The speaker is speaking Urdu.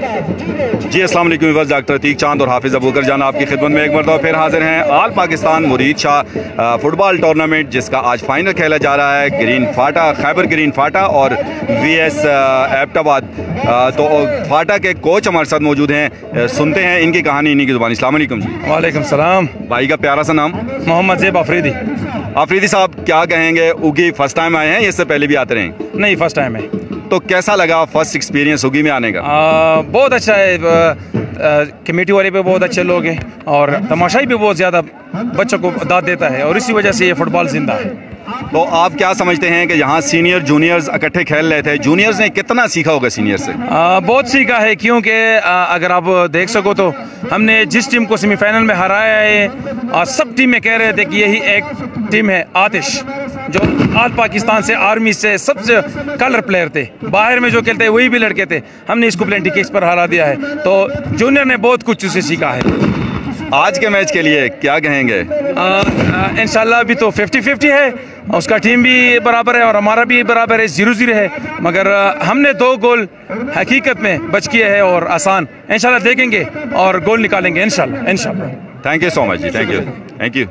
جی السلام علیکم ویورز، ڈاکٹر عتیق چاند اور حافظ ابوبکر جان آپ کی خدمت میں ایک مرتبہ پھر حاضر ہیں۔ آل پاکستان مرید شاہ فٹ بال ٹورنامنٹ جس کا آج فائنل کھیلا جا رہا ہے گرین فاٹا، خیبر گرین فاٹا اور وی ایس ایبٹ آباد۔ تو فاٹا کے کوچ ہمارے ساتھ موجود ہیں، سنتے ہیں ان کی کہانی انہی کی زبانی۔ السلام علیکم جی۔ وعلیکم السلام۔ بھائی کا پیارا سا نام؟ محمد زیب آفریدی۔ آفریدی صاحب کیا کہیں گے، اوگی فرسٹ ٹائم آئے ہیں یا اس سے پہلے بھی آتے رہے ہیں؟ نہیں، فرسٹ ٹائم ہے۔ تو کیسا لگا فرسٹ ایکسپیرینس اوگی میں آنے کا؟ بہت اچھا ہے، کمیٹی والے بھی بہت اچھے لوگ ہیں اور تماشائی بھی بہت زیادہ بچوں کو داد دیتا ہے اور اسی وجہ سے یہ فٹ بال زندہ ہے۔ تو آپ کیا سمجھتے ہیں کہ یہاں سینئر جونیئرز اکٹھے کھیل رہے تھے، جونیئرز نے کتنا سیکھا ہوگا سینئر سے؟ بہت سیکھا ہے، کیونکہ اگر آپ دیکھ سکو تو ہم نے جس ٹیم کو سیمی فائنل میں ہرایا ہے سب ٹیمیں کہہ رہے تھے کہ یہی ایک ٹیم ہے آتش، جو آل پاکستان سے آرمی سے سب سے کلر پلیئر تھے، باہر میں جو کھیلتے ہیں وہی بھی لڑکے تھے، ہم نے اس کو پلینٹی کیکس پر ہرا دیا ہے۔ تو جونیئر نے بہت کچھ اسے سیکھا ہے۔ آج کے میچ کے لیے کیا کہیں گے؟ انشاءاللہ ابھی تو 50-50 ہے، اس کا ٹیم بھی برابر ہے اور ہمارا بھی برابر ہے، 0-0 ہے، مگر ہم نے 2 گول حقیقت میں بچ کیے ہیں اور آسان انشاءاللہ دیکھیں گے اور گول نکالیں گے انشاءاللہ۔ تھینک یو سو مچ جی، تھینک یو۔